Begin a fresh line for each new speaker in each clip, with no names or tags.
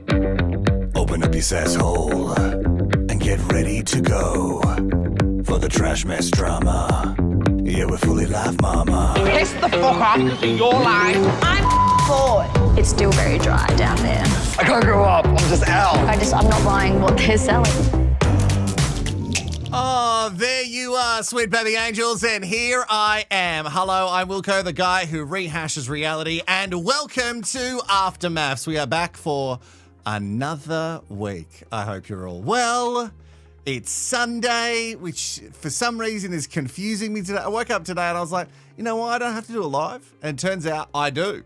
Open up your asshole and get ready to go for the trash mess drama. Yeah, we're fully live, mama.
Piss the fuck off because of your life.
I'm bored. It's still very dry down there.
I can't grow up. I'm just out.
I'm not buying what they're selling.
Oh, there you are, sweet baby angels, and here I am. Hello, I'm Wilko, the guy who rehashes reality, and welcome to After Mafs. We are back for another week. I hope you're all well. It's Sunday, which for some reason is confusing me today. I woke up today and I was like, you know what, I don't have to do a live, and it turns out I do.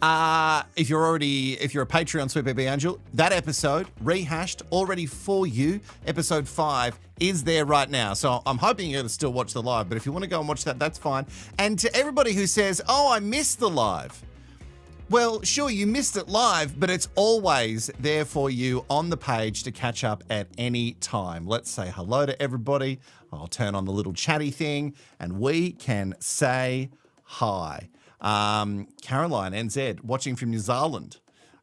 If you're a Patreon Sweet Baby Angel, that episode, Rehashed, already for you, episode 5, is there right now. So I'm hoping you're going to still watch the live, but if you want to go and watch that, that's fine. And to everybody who says, oh, I missed the live. Well, sure, you missed it live, but it's always there for you on the page to catch up at any time. Let's say hello to everybody. I'll turn on the little chatty thing and we can say hi. Caroline, NZ, watching from New Zealand.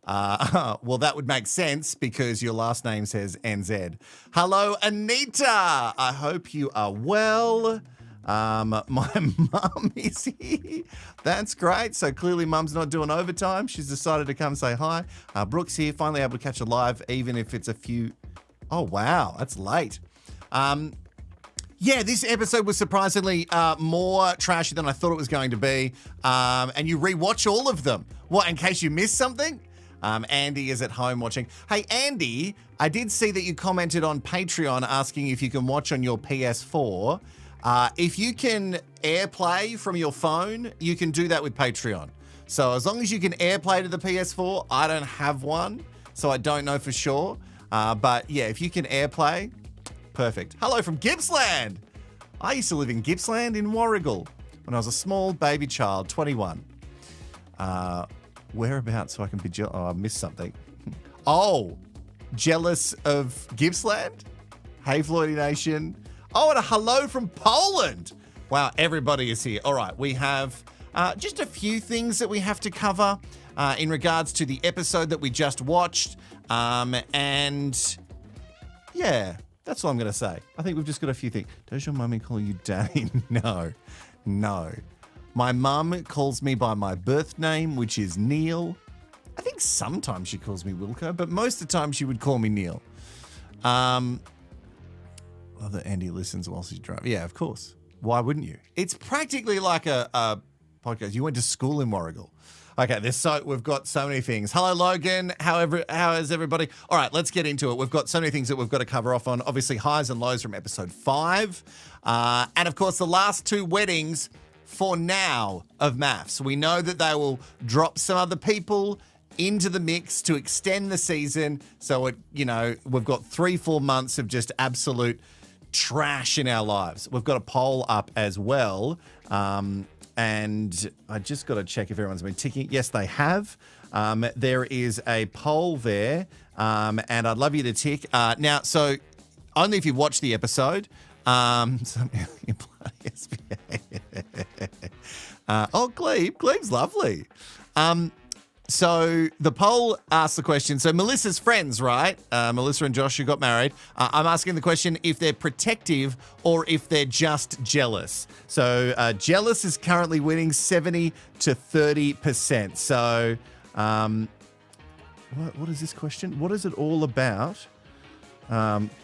Well, that would make sense because your last name says NZ. Hello, Anita. I hope you are well. My mum is here. That's great. So clearly mum's not doing overtime. She's decided to come say hi. Brooke's here, finally able to catch a live, even if it's a few... Oh, wow. That's late. Yeah, this episode was surprisingly more trashy than I thought it was going to be. And you rewatch all of them. What, in case you missed something? Andy is at home watching. Hey, Andy, I did see that you commented on Patreon asking if you can watch on your PS4. If you can AirPlay from your phone, you can do that with Patreon. So as long as you can AirPlay to the PS4, I don't have one, so I don't know for sure. But yeah, if you can AirPlay, perfect. Hello from Gippsland. I used to live in Gippsland in Warrigal when I was a small baby child, 21. Whereabouts so I can be jealous? Oh, I missed something. Oh, jealous of Gippsland? Hey, Floydie Nation. Oh, and a hello from Poland. Wow, everybody is here. All right, we have just a few things that we have to cover in regards to the episode that we just watched. And yeah, that's all I'm going to say. I think we've just got a few things. Does your mummy call you Daddy? No. My mum calls me by my birth name, which is Neil. I think sometimes she calls me Wilko, but most of the time she would call me Neil. Love that Andy listens while she's driving. Yeah, of course. Why wouldn't you? It's practically like a podcast. You went to school in Warrigal. Okay, we've got so many things. Hello, Logan. How is everybody? All right, let's get into it. We've got so many things that we've got to cover off on. Obviously, highs and lows from episode 5. And, of course, the last 2 weddings for now of Mafs. We know that they will drop some other people into the mix to extend the season. So, we've got 3-4 months of just absolute trash in our lives. We've got a poll up as well. And I just got to check if everyone's been ticking. Yes, they have. There is a poll there. And I'd love you to tick. Now, so only if you watch the episode. You bloody SBA. Glebe's lovely. So the poll asks the question. So Melissa's friends, right? Melissa and Josh, who got married. I'm asking the question if they're protective or if they're just jealous. So jealous is currently winning 70 to 30%. So what is this question? What is it all about?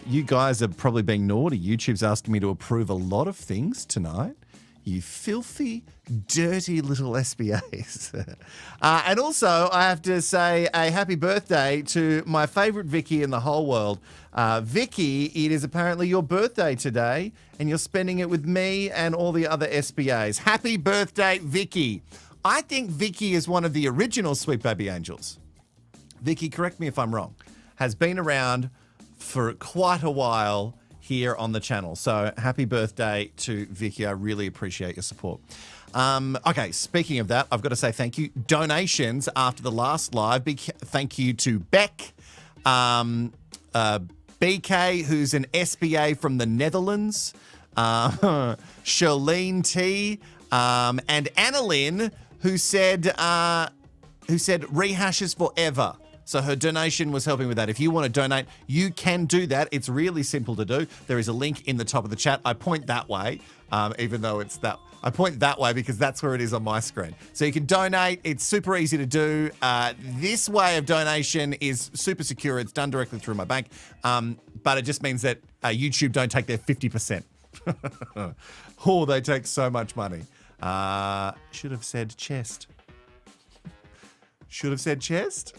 You guys are probably being naughty. YouTube's asking me to approve a lot of things tonight. You filthy, dirty little SBAs. And also, I have to say a happy birthday to my favourite Vicky in the whole world. Vicky, it is apparently your birthday today, and you're spending it with me and all the other SBAs. Happy birthday, Vicky. I think Vicky is one of the original Sweet Baby Angels. Vicky, correct me if I'm wrong, has been around for quite a while here on the channel. So happy birthday to Vicky. I really appreciate your support. Okay, speaking of that, I've got to say thank you. Donations after the last live. Big thank you to Beck, BK, who's an SBA from the Netherlands, Charlene T, and Annalyn, who said rehashes forever. So her donation was helping with that. If you want to donate, you can do that. It's really simple to do. There is a link in the top of the chat. I point that way, even though it's that. I point that way because that's where it is on my screen. So you can donate. It's super easy to do. This way of donation is super secure. It's done directly through my bank. But it just means that YouTube don't take their 50%. Oh, they take so much money. Should have said chest. Should have said chest.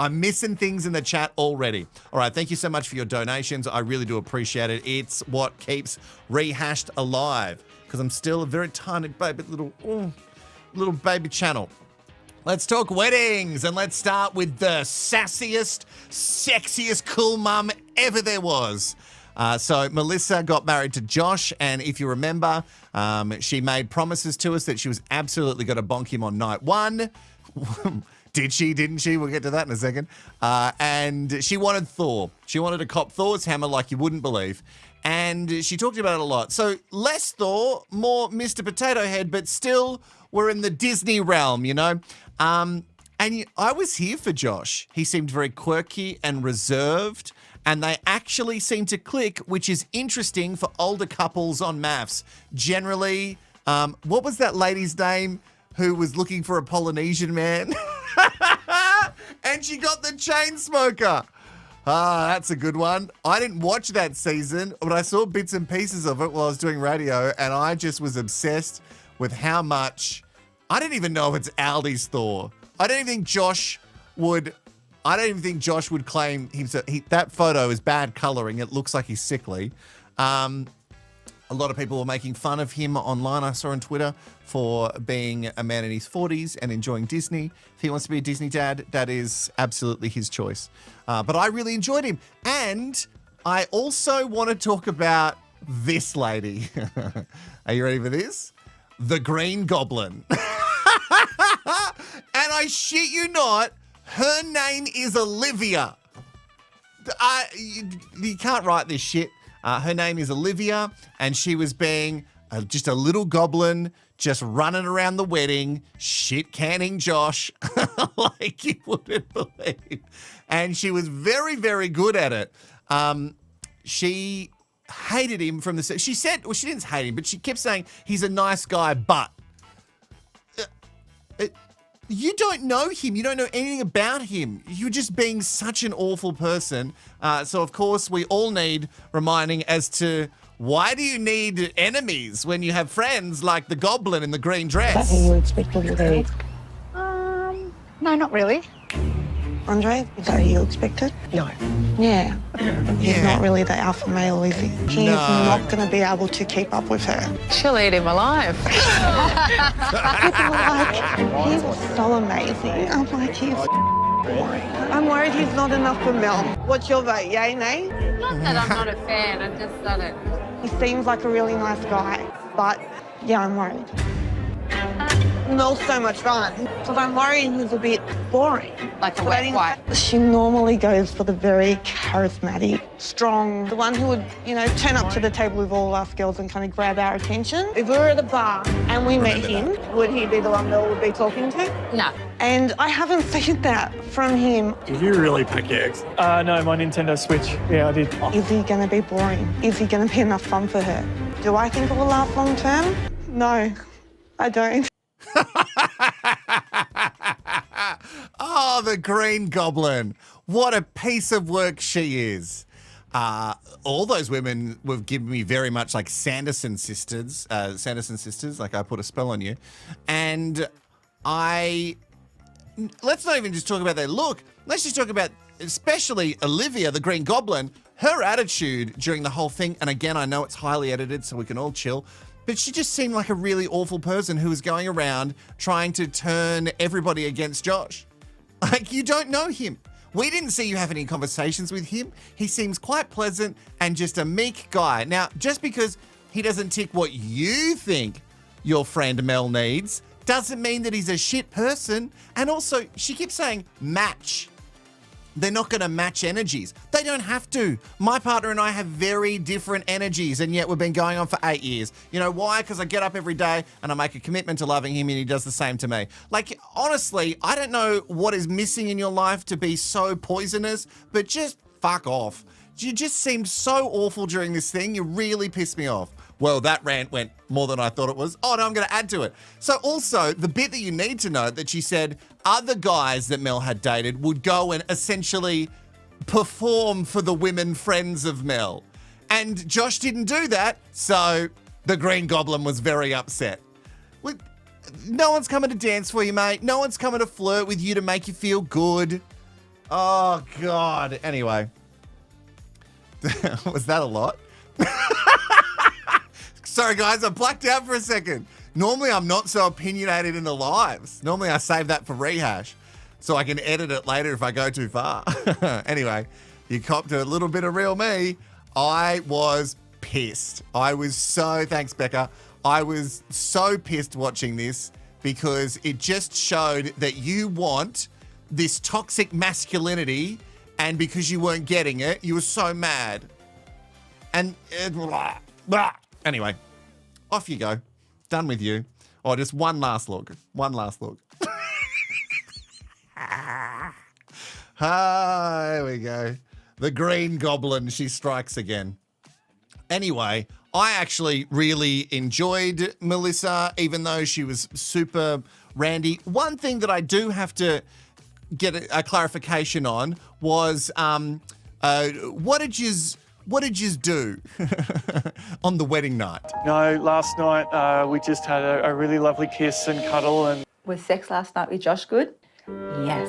I'm missing things in the chat already. All right, thank you so much for your donations. I really do appreciate it. It's what keeps Rehashed alive because I'm still a very tiny baby, little baby channel. Let's talk weddings and let's start with the sassiest, sexiest cool mum ever there was. So Melissa got married to Josh, and if you remember, she made promises to us that she was absolutely going to bonk him on night one. Did she? Didn't she? We'll get to that in a second. And she wanted Thor. She wanted to cop Thor's hammer like you wouldn't believe. And she talked about it a lot. So less Thor, more Mr. Potato Head, but still we're in the Disney realm, you know. And I was here for Josh. He seemed very quirky and reserved. And they actually seem to click, which is interesting for older couples on Mafs. Generally, what was that lady's name who was looking for a Polynesian man? And she got the chain smoker. That's a good one. I didn't watch that season, but I saw bits and pieces of it while I was doing radio, and I just was obsessed with how much... I didn't even know if it's Aldi's Thor. I don't even think Josh would claim that photo is bad colouring. It looks like he's sickly. A lot of people were making fun of him online, I saw on Twitter, for being a man in his 40s and enjoying Disney. If he wants to be a Disney dad, that is absolutely his choice. But I really enjoyed him. And I also want to talk about this lady. Are you ready for this? The Green Goblin. And I shit you not, her name is Olivia. You can't write this shit. Her name is Olivia, and she was being just a little goblin, just running around the wedding, shit canning Josh, like you wouldn't believe. And she was very, very good at it. She hated him from the... She said... Well, she didn't hate him, but she kept saying, he's a nice guy, but... You don't know him. You don't know anything about him. You're just being such an awful person. So, of course, we all need reminding as to why do you need enemies when you have friends like the Goblin in the green dress?
Is that who you expected to be?
No, not really.
Andre, is that who you expected?
No.
Yeah. He's
Yeah.
not really the alpha male, is he? He's
No.
not going to be able to keep up with her.
She'll eat him alive.
People are like, he's so amazing. I'm like, he's boring. I'm worried he's not enough for Mel. What's your vote, yay, nay?
Not that I'm not a fan, I've just done it.
He seems like a really nice guy, but yeah, I'm worried. Mel's so much fun, but I'm worried he's a bit boring.
Like a wet wipe.
She normally goes for the very charismatic, strong, the one who would, you know, turn up to the table with all us girls and kind of grab our attention. If we were at a bar and we met him, would he be the one Mel would be talking to?
No.
And I haven't seen that from him.
Did you really pack your eggs? No, my Nintendo Switch. Yeah, I did.
Is he going to be boring? Is he going to be enough fun for her? Do I think it will last long term? No, I don't.
Oh, the Green Goblin. What a piece of work she is. All those women have given me very much like Sanderson sisters, like I put a spell on you. And let's not even just talk about their look. Let's just talk about, especially Olivia, the Green Goblin, her attitude during the whole thing. And again, I know it's highly edited, so we can all chill. But she just seemed like a really awful person who was going around trying to turn everybody against Josh. Like, you don't know him. We didn't see you have any conversations with him. He seems quite pleasant and just a meek guy. Now, just because he doesn't tick what you think your friend Mel needs doesn't mean that he's a shit person. And also, she keeps saying match. they're not going to match energies. They don't have to. My partner and I have very different energies, and yet we've been going on for 8 years. You know why? Because I get up every day and I make a commitment to loving him, and he does the same to me. Like, honestly, I don't know what is missing in your life to be so poisonous, but just fuck off. You just seemed so awful during this thing. You really pissed me off. Well, that rant went more than I thought it was. Oh, no, I'm going to add to it. So also, the bit that you need to know that she said other guys that Mel had dated would go and essentially perform for the women friends of Mel. And Josh didn't do that, so the Green Goblin was very upset. No one's coming to dance for you, mate. No one's coming to flirt with you to make you feel good. Oh, God. Anyway. Was that a lot? Sorry, guys, I blacked out for a second. Normally, I'm not so opinionated in the lives. Normally, I save that for Rehash so I can edit it later if I go too far. Anyway, you copped a little bit of real me. I was pissed. Thanks, Becca. I was so pissed watching this because it just showed that you want this toxic masculinity, and because you weren't getting it, you were so mad. And anyway, off you go. Done with you. Oh, just one last look. One last look. Here we go. The Green Goblin, she strikes again. Anyway, I actually really enjoyed Melissa, even though she was super randy. One thing that I do have to get a clarification on was what did you do on the wedding night?
No, last night we just had a really lovely kiss and cuddle and...
Was sex last night with Josh good? Yes.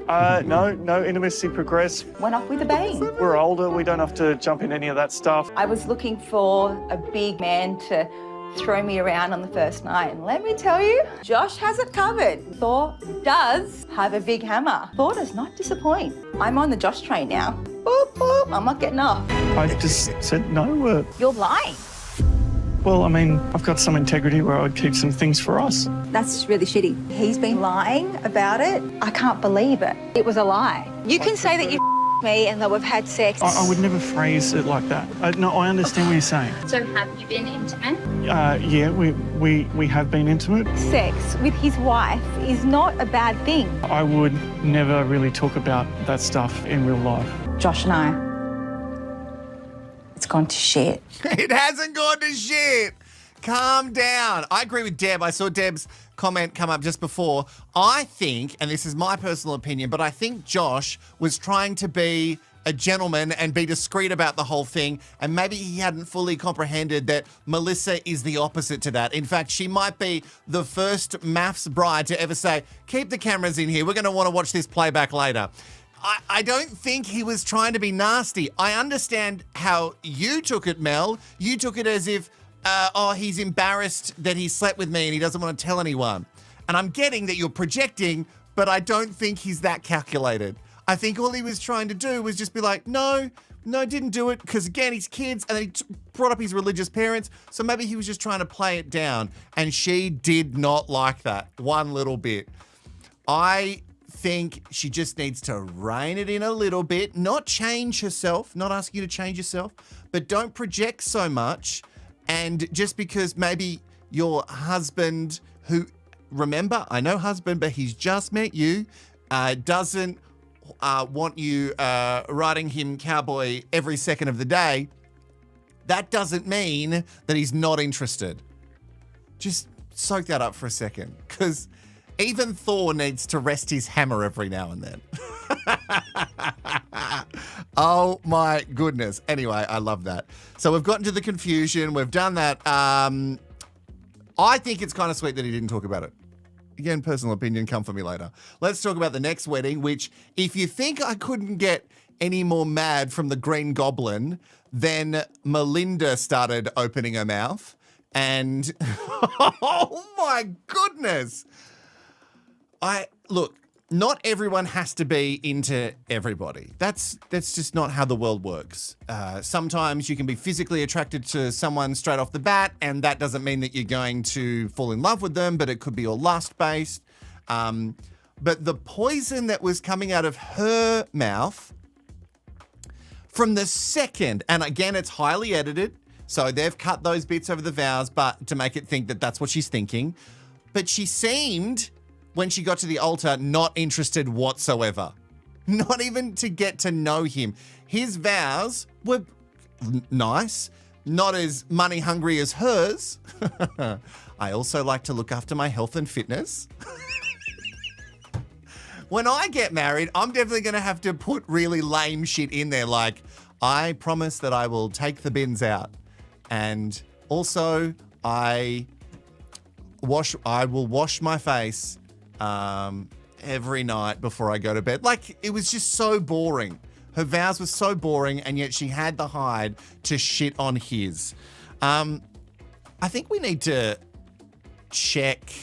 No intimacy progressed.
Went off with a bang.
We're older, we don't have to jump in any of that stuff.
I was looking for a big man to throw me around on the first night, and let me tell you, Josh has it covered. Thor does have a big hammer. Thor does not disappoint. I'm on the Josh train now. Boop, boop, I'm not getting off.
I just said no.
You're lying.
Well, I mean, I've got some integrity where I would keep some things for us.
That's really shitty. He's been lying about it. I can't believe it. It was a lie. You can say that you me and that we've had sex.
I would never phrase it like that. No, I understand what you're saying.
So have you been intimate?
Yeah, we have been intimate.
Sex with his wife is not a bad thing.
I would never really talk about that stuff in real life.
Josh and I, it's gone to shit.
It hasn't gone to shit. Calm down. I agree with Deb. I saw Deb's comment come up just before. I think, and this is my personal opinion, but I think Josh was trying to be a gentleman and be discreet about the whole thing, and maybe he hadn't fully comprehended that Melissa is the opposite to that. In fact, she might be the first Mafs bride to ever say, keep the cameras in here, we're going to want to watch this playback later. I don't think he was trying to be nasty. I understand how you took it, Mel. You took it as if, he's embarrassed that he slept with me and he doesn't want to tell anyone. And I'm getting that you're projecting, but I don't think he's that calculated. I think all he was trying to do was just be like, no, didn't do it, because again, he's kids, and then he brought up his religious parents, so maybe he was just trying to play it down, and she did not like that one little bit. I think she just needs to rein it in a little bit, not change herself, not ask you to change yourself, but don't project so much. And just because maybe your husband, who, remember, I know husband, but he's just met you, doesn't want you riding him cowboy every second of the day, that doesn't mean that he's not interested. Just soak that up for a second, because even Thor needs to rest his hammer every now and then. Oh my goodness. Anyway, I love that. So we've gotten to the confusion. We've done that. I think it's kind of sweet that he didn't talk about it. Again, personal opinion, come for me later. Let's talk about the next wedding, which if you think I couldn't get any more mad from the Green Goblin, then Melinda started opening her mouth and oh my goodness. Look, not everyone has to be into everybody. That's just not how the world works. Sometimes you can be physically attracted to someone straight off the bat, and that doesn't mean that you're going to fall in love with them, but it could be all lust-based. but the poison that was coming out of her mouth from the second, and again, it's highly edited, so they've cut those bits over the vows, but to make it think that that's what she's thinking. But she seemed, when she got to the altar, not interested whatsoever. Not even to get to know him. His vows were nice, not as money hungry as hers. I also like to look after my health and fitness. When I get married, I'm definitely going to have to put really lame shit in there, like, I promise that I will take the bins out. And also, I will wash my face every night before I go to bed. Like, it was just so boring. Her vows were so boring, and yet she had the hide to shit on his. I think we need to check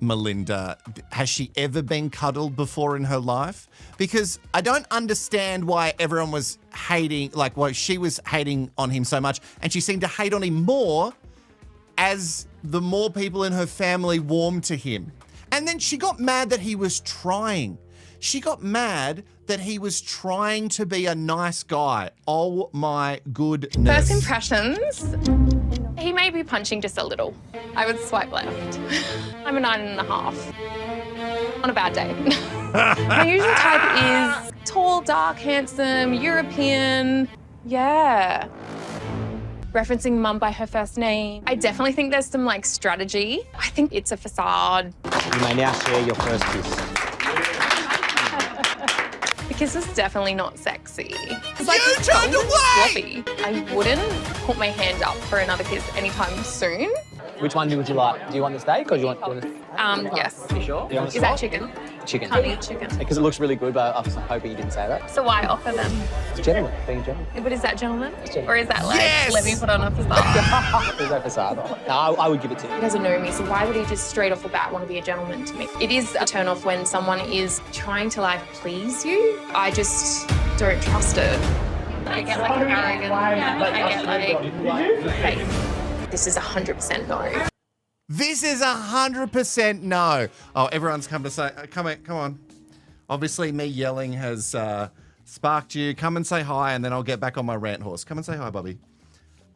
Melinda. Has she ever been cuddled before in her life? Because I don't understand why everyone was hating, like, why she was hating on him so much, and she seemed to hate on him more as the more people in her family warmed to him. And then she got mad that he was trying. She got mad that he was trying to be a nice guy. Oh my goodness.
First impressions, he may be punching just a little. I would swipe left. I'm a 9.5 on a bad day. My usual type is tall, dark, handsome, European. Yeah. Referencing mum by her first name. I definitely think there's some like strategy. I think it's a facade.
You may now share your first kiss.
The kiss is definitely not sexy. It's
You turned away!
Sloppy. I wouldn't put my hand up for another kiss anytime soon.
Which one would you like? Do you want the steak or do you want the...
Yes.
You sure? Do you want the
Is that chicken?
Chicken.
Can't eat chicken.
Because it looks really good, but I was hoping you didn't say that.
So why offer them?
It's gentleman, being a gentleman.
But is that gentleman?
Gentleman.
Or is that like,
Yes!
let me put on a facade?
There's no facade. No, I would give it to you.
He doesn't know me, so why would he just straight off the bat want to be a gentleman to me? It is a turn off when someone is trying to like please you. I just don't trust it. I get like arrogant. I get like, hey, this is 100% no.
This is 100% no. Oh, everyone's come to say, come on. Obviously, me yelling has sparked you. Come and say hi, and then I'll get back on my rant horse. Come and say hi, Bobby.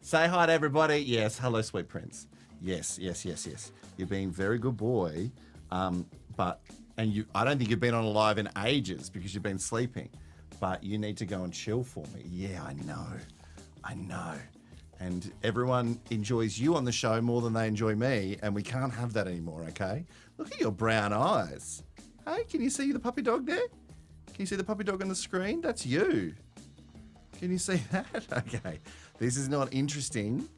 Say hi to everybody. Yes, hello, sweet prince. Yes. You're being a very good boy. I don't think you've been on a live in ages because you've been sleeping. But you need to go and chill for me. Yeah, I know. And everyone enjoys you on the show more than they enjoy me, and we can't have that anymore, okay? Look at your brown eyes. Hey, can you see the puppy dog there? Can you see the puppy dog on the screen? That's you. Can you see that? Okay. This is not interesting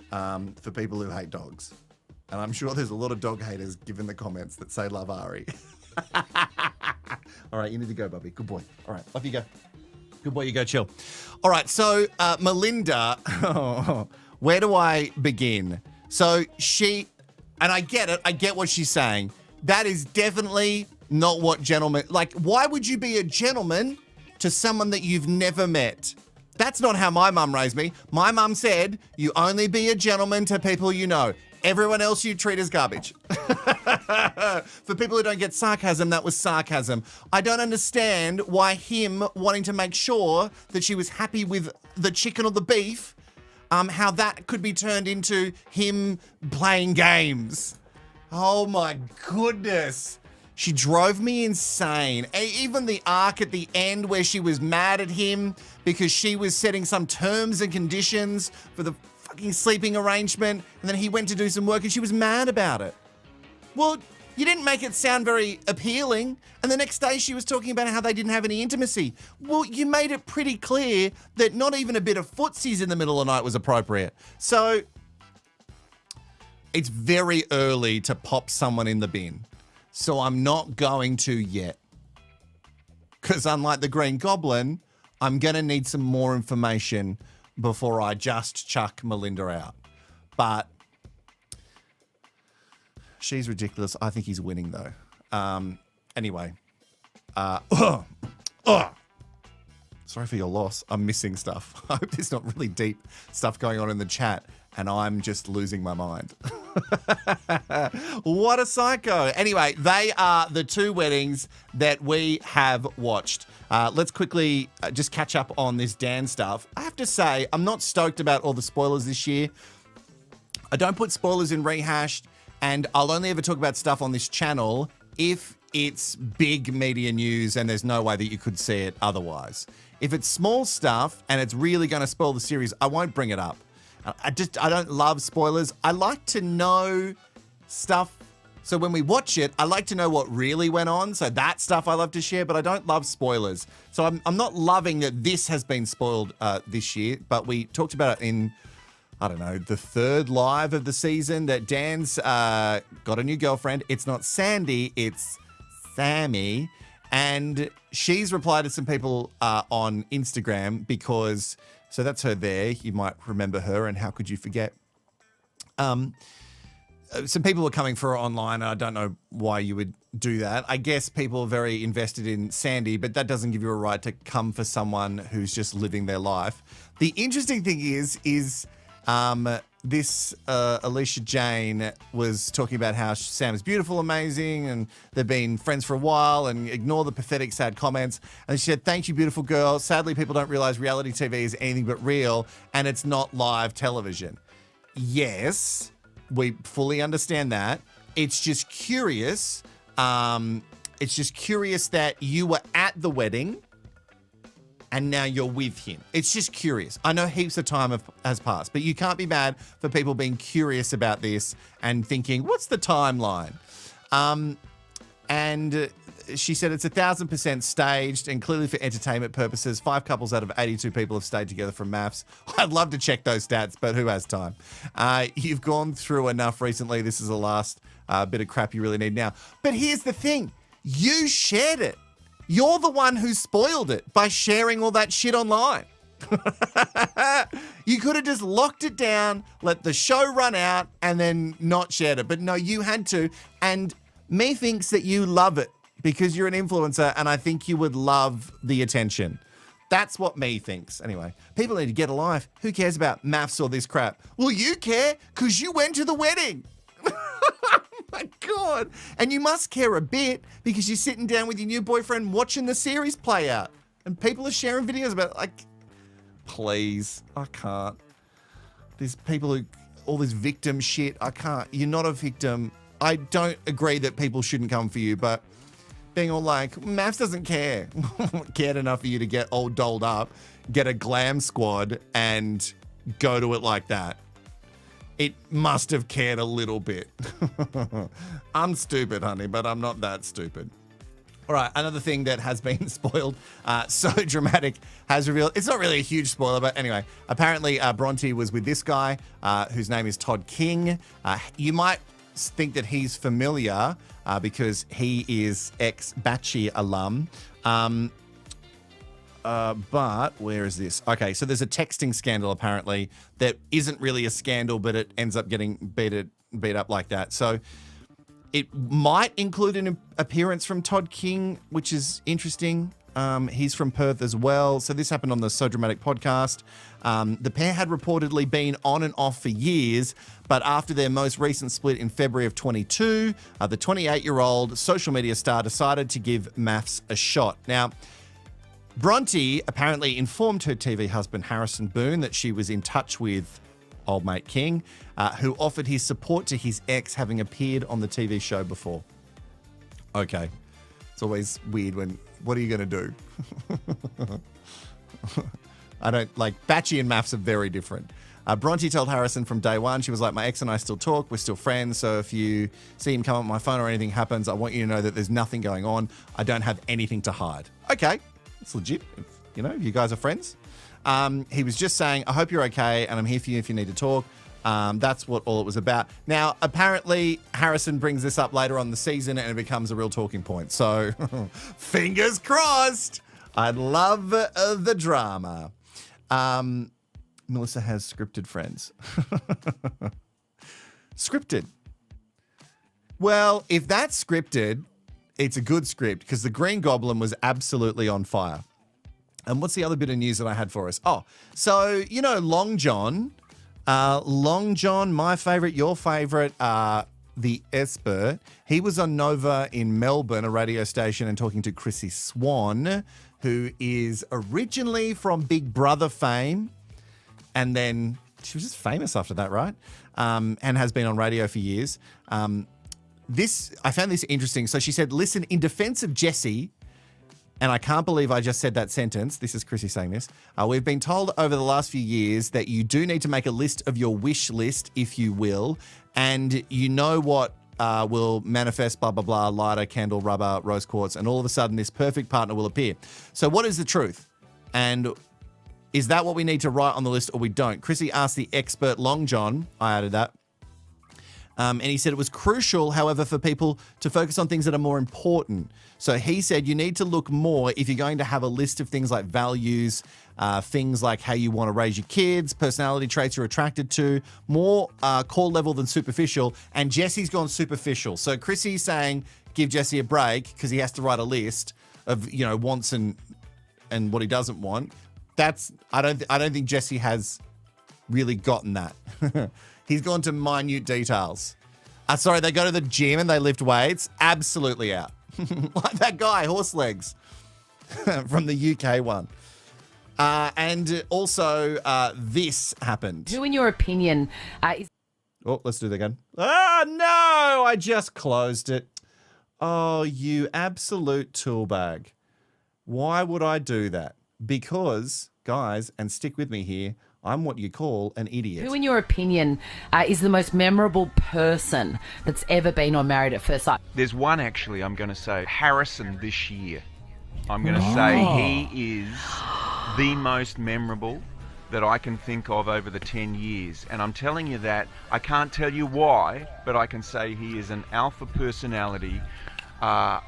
for people who hate dogs. And I'm sure there's a lot of dog haters given the comments that say love Ari. All right, you need to go, Bubby. Good boy. All right, off you go. Good boy, you go chill. All right, so Melinda, where do I begin? So and I get it, I get what she's saying. That is definitely not what gentlemen, like, why would you be a gentleman to someone that you've never met? That's not how my mum raised me. My mum said, you only be a gentleman to people you know. Everyone else you treat as garbage. For people who don't get sarcasm, that was sarcasm. I don't understand why him wanting to make sure that she was happy with the chicken or the beef, how that could be turned into him playing games. Oh my goodness. She drove me insane. Even the arc at the end where she was mad at him because she was setting some terms and conditions for the fucking sleeping arrangement, and then he went to do some work and she was mad about it. Well, you didn't make it sound very appealing, and the next day she was talking about how they didn't have any intimacy. Well, you made it pretty clear that not even a bit of footsies in the middle of the night was appropriate. So it's very early to pop someone in the bin. So I'm not going to yet. Because unlike the Green Goblin, I'm going to need some more information before I just chuck Melinda out. But she's ridiculous. I think he's winning, though. Anyway. sorry for your loss. I'm missing stuff. I hope there's not really deep stuff going on in the chat and I'm just losing my mind. What a psycho. Anyway, they are the two weddings that we have watched. Let's quickly just catch up on this Dan stuff. I have to say, I'm not stoked about all the spoilers this year. I don't put spoilers in Rehashed, and I'll only ever talk about stuff on this channel if it's big media news and there's no way that you could see it otherwise. If it's small stuff and it's really going to spoil the series, I won't bring it up. I don't love spoilers. I like to know stuff. So when we watch it, I like to know what really went on. So that stuff I love to share, but I don't love spoilers. So I'm not loving that this has been spoiled this year, but we talked about it in, I don't know, the third live of the season that Dan's got a new girlfriend. It's not Sandy, it's Sammy. And she's replied to some people on Instagram because... So that's her there. You might remember her, and how could you forget? Some people were coming for her online, and I don't know why you would do that. I guess people are very invested in Sandy, but that doesn't give you a right to come for someone who's just living their life. The interesting thing is this Alicia Jane was talking about how Sam is beautiful, amazing, and they've been friends for a while, and ignore the pathetic, sad comments. And she said, thank you, beautiful girl. Sadly, people don't realize reality TV is anything but real, and it's not live television. Yes, we fully understand that. It's just curious. It's just curious that you were at the wedding and now you're with him. It's just curious. I know heaps of time has passed, but you can't be mad for people being curious about this and thinking, what's the timeline? And she said it's 1,000% staged and clearly for entertainment purposes. 5 couples out of 82 people have stayed together from Mafs. I'd love to check those stats, but who has time? You've gone through enough recently. This is the last bit of crap you really need now. But here's the thing. You shared it. You're the one who spoiled it by sharing all that shit online. You could have just locked it down, let the show run out, and then not shared it. But no, you had to. And me thinks that you love it because you're an influencer, and I think you would love the attention. That's what me thinks. Anyway, people need to get a life. Who cares about Mafs or this crap? Well, you care because you went to the wedding. My God. And you must care a bit because you're sitting down with your new boyfriend watching the series play out. And people are sharing videos about it. Like, please, I can't. There's people who, all this victim shit, I can't. You're not a victim. I don't agree that people shouldn't come for you, but being all like, Mafs doesn't care. Cared enough for you to get all dolled up, get a glam squad, and go to it like that. It must have cared a little bit. I'm stupid, honey, but I'm not that stupid. All right, another thing that has been spoiled, So Dramatic has revealed, it's not really a huge spoiler, but anyway, apparently Bronte was with this guy whose name is Todd King. You might think that he's familiar because he is ex-Batchy alum. But where is this? Okay, so there's a texting scandal apparently that isn't really a scandal, but it ends up getting beat up like that. So it might include an appearance from Todd King, which is interesting. He's from Perth as well. So this happened on the So Dramatic podcast. The pair had reportedly been on and off for years, but after their most recent split in February of 22, the 28-year-old social media star decided to give Mafs a shot. Now, Bronte apparently informed her TV husband Harrison Boone that she was in touch with old mate King, who offered his support to his ex, having appeared on the TV show before. Okay. It's always weird when, what are you going to do? I don't, like, Batchy and Mafs are very different. Bronte told Harrison from day one, she was like, my ex and I still talk, we're still friends, so if you see him come up on my phone or anything happens, I want you to know that there's nothing going on. I don't have anything to hide. Okay. It's legit, if you guys are friends. He was just saying, I hope you're okay, and I'm here for you if you need to talk. That's what all it was about. Now, apparently, Harrison brings this up later on in the season, and it becomes a real talking point. So, fingers crossed. I love the drama. Melissa has scripted friends. Scripted. Well, if that's scripted, it's a good script because the Green Goblin was absolutely on fire. And what's the other bit of news that I had for us? Oh, so, you know, Long John, my favourite, your favourite, the expert. He was on Nova in Melbourne, a radio station, and talking to Chrissy Swan, who is originally from Big Brother fame. And then she was just famous after that, right? And has been on radio for years. I found this interesting. So she said, listen, in defense of Jessie, and I can't believe I just said that sentence. This is Chrissy saying this. We've been told over the last few years that you do need to make a list of your wish list, if you will, and you know what will manifest, blah, blah, blah, lighter, candle, rubber, rose quartz, and all of a sudden this perfect partner will appear. So what is the truth? And is that what we need to write on the list or we don't? Chrissy asked the expert Long John, I added that, and he said it was crucial, however, for people to focus on things that are more important. So he said you need to look more if you're going to have a list of things like values, things like how you want to raise your kids, personality traits you're attracted to, more core level than superficial. And Jesse's gone superficial. So Chrissy's saying give Jesse a break because he has to write a list of, you know, wants and what he doesn't want. I don't think Jesse has really gotten that. He's gone to minute details. Sorry, they go to the gym and they lift weights. Absolutely out. Like that guy, horse legs, from the UK one. And also, this happened.
Who, in your opinion, is...
Oh, let's do that again. Oh, no, I just closed it. Oh, you absolute tool bag. Why would I do that? Because, guys, and stick with me here, I'm what you call an idiot.
Who, in your opinion, is the most memorable person that's ever been on Married at First Sight?
There's one, actually, I'm going to say, Harrison this year. I'm going to say he is the most memorable that I can think of over the 10 years. And I'm telling you that, I can't tell you why, but I can say he is an alpha personality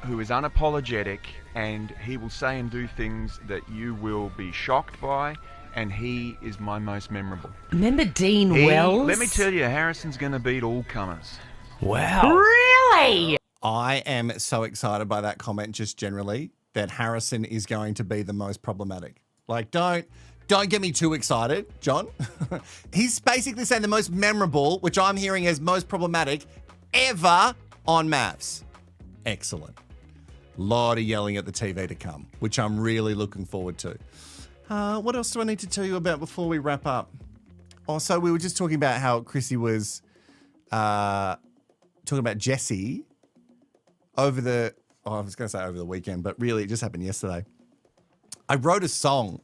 who is unapologetic, and he will say and do things that you will be shocked by. And he is my most memorable.
Remember Dean Wells?
Let me tell you, Harrison's going to beat all comers.
Wow. Really?
I am so excited by that comment just generally, that Harrison is going to be the most problematic. Like, don't get me too excited, John. He's basically saying the most memorable, which I'm hearing as most problematic ever on Mafs. Excellent. Lot of yelling at the TV to come, which I'm really looking forward to. What else do I need to tell you about before we wrap up? Also, we were just talking about how Chrissy was talking about Jessie over the... Oh, I was going to say over the weekend, but really it just happened yesterday. I wrote a song.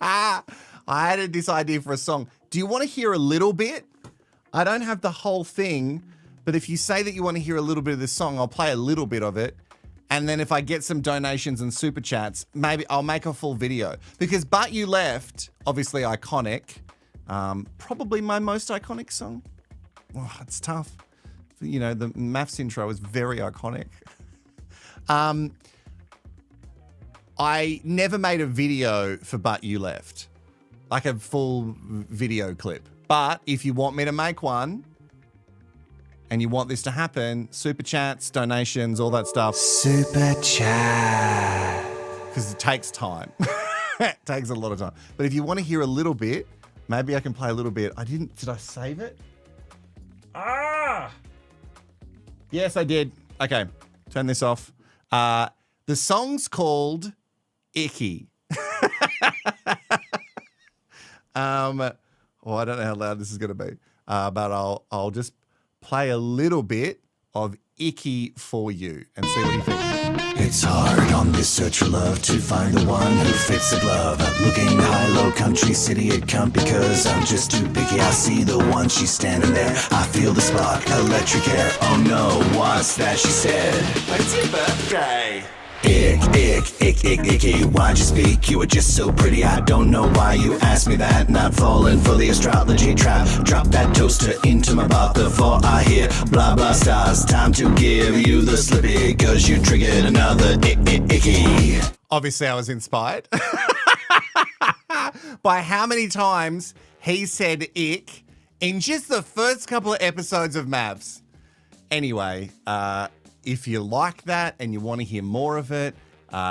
I had this idea for a song. Do you want to hear a little bit? I don't have the whole thing, but if you say that you want to hear a little bit of this song, I'll play a little bit of it. And then if I get some donations and super chats, maybe I'll make a full video. Because But You Left, obviously iconic. Probably my most iconic song. Oh, it's tough. You know, the Mafs intro is very iconic. I never made a video for But You Left. Like a full video clip. But if you want me to make one, and you want this to happen, super chats, donations, all that stuff. Super chat. Because it takes time. It takes a lot of time. But if you want to hear a little bit, maybe I can play a little bit. Did I save it? Yes, I did. Okay, turn this off. The song's called Icky. Well, I don't know how loud this is going to be, but I'll just play a little bit of Icky for you and see what you think.
It's hard on this search for love to find the one who fits the glove. I'm looking high, low, country, city, it can't because I'm just too picky. I see the one, she's standing there. I feel the spark, electric hair. Oh no, what's that she said? It's your birthday. Icky, why'd you speak? You were just so pretty. I don't know why you asked me that. Not falling for the astrology trap. Drop that toaster into my bath before I hear blah blah stars. Time to give you the slippy, cause you triggered another icky.
Obviously I was inspired by how many times he said ick in just the first couple of episodes of Mavs. Anyway, if you like that and you want to hear more of it,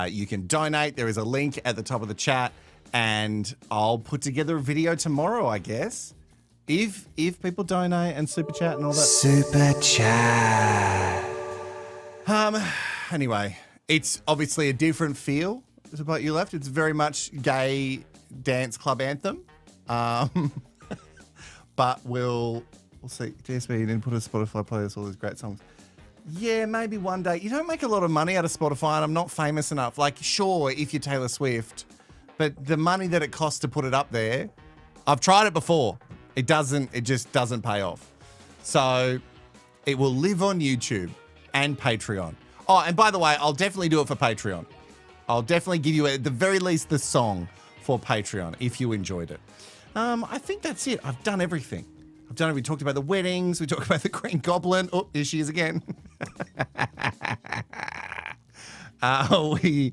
You can donate. There is a link at the top of the chat, and I'll put together a video tomorrow, I guess. If people donate and super chat and all that.
Super chat.
Anyway, it's obviously a different feel to But You Left. It's very much gay dance club anthem. But we'll see. DSB, you didn't put a Spotify playlist, all these great songs. Yeah, maybe one day. You don't make a lot of money out of Spotify, and I'm not famous enough. Like, sure, if you're Taylor Swift, but the money that it costs to put it up there, I've tried it before. It just doesn't pay off. So it will live on YouTube and Patreon. Oh, and by the way, I'll definitely do it for Patreon. I'll definitely give you, at the very least, the song for Patreon if you enjoyed it. I think that's it. I've done everything. We talked about the weddings. We talked about the Green Goblin. Oh, here she is again. We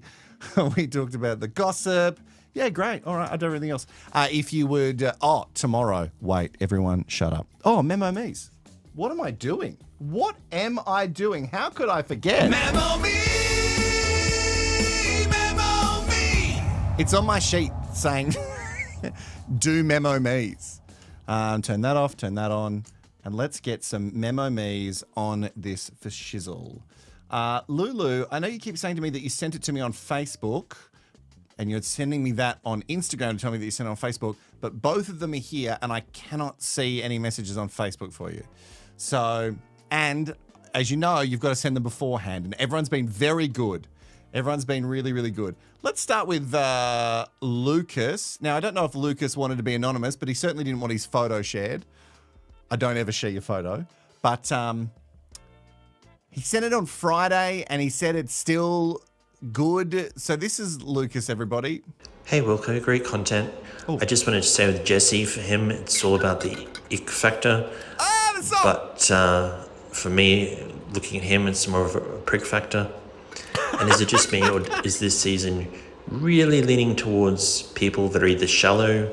talked about the gossip. Yeah, great. All right, I've done everything else. If you would, tomorrow. Wait, everyone, shut up. Oh, Memo Me's. What am I doing? How could I forget?
Memo me! Memo me!
It's on my sheet saying, do Memo Me's. Turn that off, turn that on, and let's get some Memo Me's on this for shizzle. Lulu, I know you keep saying to me that you sent it to me on Facebook, and you're sending me that on Instagram to tell me that you sent it on Facebook, but both of them are here, and I cannot see any messages on Facebook for you. So, and as you know, you've got to send them beforehand, and everyone's been very good. Everyone's been really, really good. Let's start with Lucas. Now, I don't know if Lucas wanted to be anonymous, but he certainly didn't want his photo shared. I don't ever share your photo. But he sent it on Friday, and he said it's still good. So this is Lucas, everybody.
Hey, Wilko, great content. I just wanted to say with Jesse, for him, it's all about the ick factor.
The song!
But for me, looking at him, it's more of a prick factor. And is it just me, or is this season really leaning towards people that are either shallow,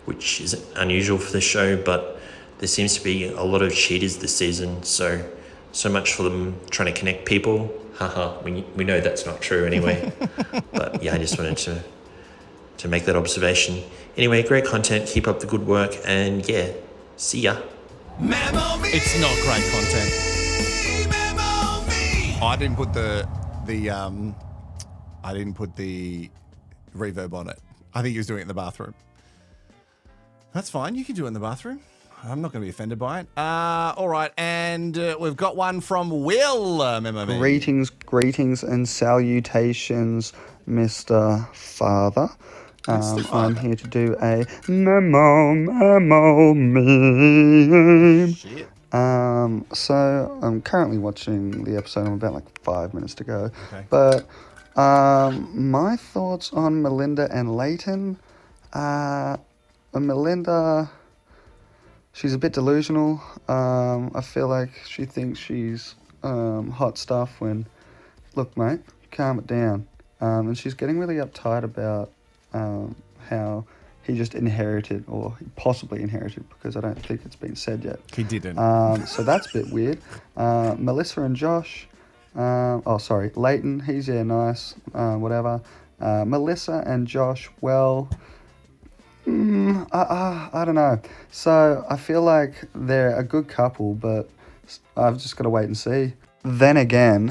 which is unusual for the show, but there seems to be a lot of cheaters this season, so much for them trying to connect people. Haha, we know that's not true anyway. But yeah, I just wanted to make that observation. Anyway, great content, keep up the good work, and yeah, see ya.
It's not great content. I didn't put the reverb on it. I think he was doing it in the bathroom. That's fine. You can do it in the bathroom. I'm not going to be offended by it. All right, and we've got one from Will.
Greetings and salutations, Mr. Father. I'm here to do a memo meme.
Shit.
So I'm currently watching the episode. I'm about 5 minutes to go.
Okay.
But my thoughts on Melinda and Leighton. Melinda, she's a bit delusional. I feel like she thinks she's hot stuff when, look, mate, calm it down. And she's getting really uptight about how he just inherited, or he possibly inherited, because I don't think it's been said yet.
He didn't.
So that's a bit weird. Melissa and Josh. Leighton, he's nice, whatever. Melissa and Josh, well, I don't know. So I feel like they're a good couple, but I've just got to wait and see. Then again,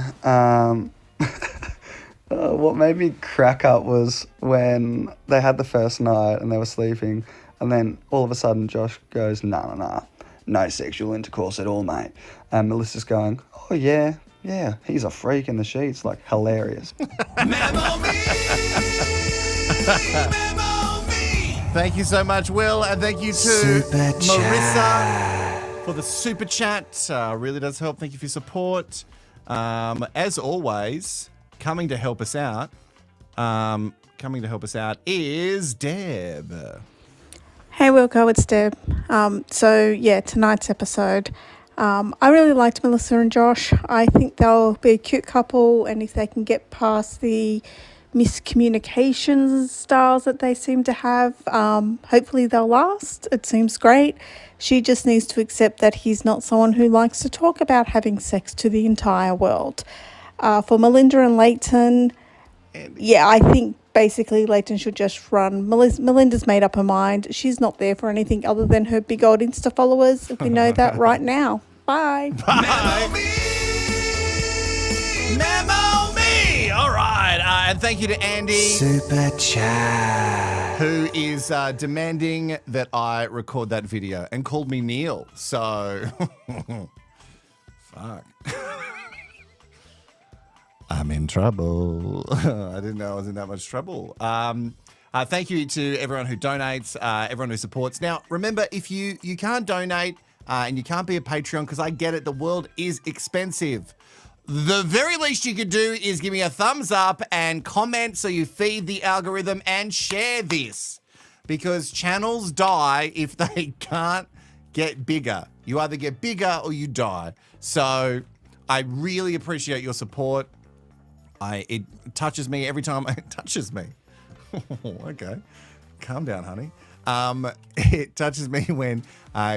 what made me crack up was when they had the first night and they were sleeping, and then all of a sudden Josh goes, nah, no sexual intercourse at all, mate. And Melissa's going, oh yeah, he's a freak in the sheets, hilarious.
Thank you so much, Will, and thank you to Marissa for the super chat. Really does help. Thank you for your support. As always, coming to help us out is Deb.
Hey Wilko, it's Deb. Tonight's episode, I really liked Melissa and Josh. I think they'll be a cute couple, and if they can get past the miscommunications styles that they seem to have, hopefully they'll last. It seems great. She just needs to accept that he's not someone who likes to talk about having sex to the entire world. For Melinda and Leighton, Yeah, I think basically Leighton should just run. Melinda's made up her mind. She's not there for anything other than her big old Insta followers. We know that right now. Bye.
Memo me! All right. And thank you to Andy.
Super chat.
Who is demanding that I record that video and called me Neil. So, fuck. I'm in trouble. I didn't know I was in that much trouble. Thank you to everyone who donates, everyone who supports. Now, remember, if you can't donate and you can't be a Patreon, because I get it, the world is expensive. The very least you could do is give me a thumbs up and comment so you feed the algorithm, and share this, because channels die if they can't get bigger. You either get bigger or you die. So I really appreciate your support. It touches me every time it touches me. Okay. Calm down, honey. It touches me when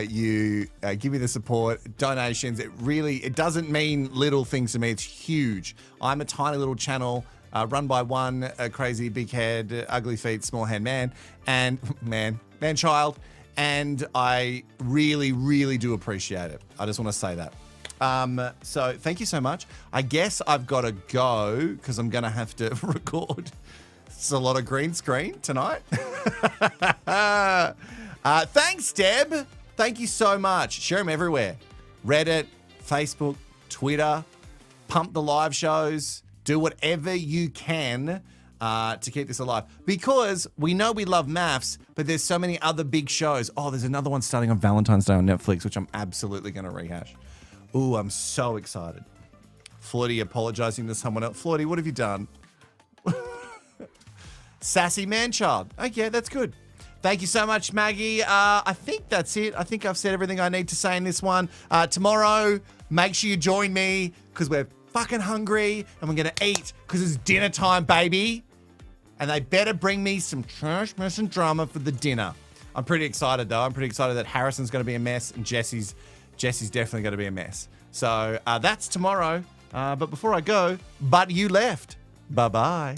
you give me the support, donations. It doesn't mean little things to me. It's huge. I'm a tiny little channel run by one crazy big head, ugly feet, small hand man, and man-child. And I really, really do appreciate it. I just want to say that. So thank you so much. I guess I've got to go because I'm going to have to record. It's a lot of green screen tonight. Thanks, Deb. Thank you so much. Share them everywhere. Reddit, Facebook, Twitter. Pump the live shows. Do whatever you can to keep this alive. Because we know we love Mafs, but there's so many other big shows. Oh, there's another one starting on Valentine's Day on Netflix, which I'm absolutely going to rehash. Ooh, I'm so excited. Floydie apologizing to someone else. Floydie, what have you done? Sassy man-child. Okay, that's good. Thank you so much, Maggie. I think that's it. I think I've said everything I need to say in this one. Tomorrow, make sure you join me because we're fucking hungry and we're going to eat because it's dinner time, baby. And they better bring me some trash, mess, and drama for the dinner. I'm pretty excited, though. I'm pretty excited that Harrison's going to be a mess and Jesse's definitely going to be a mess. So that's tomorrow. But before I go, but you left. Bye-bye.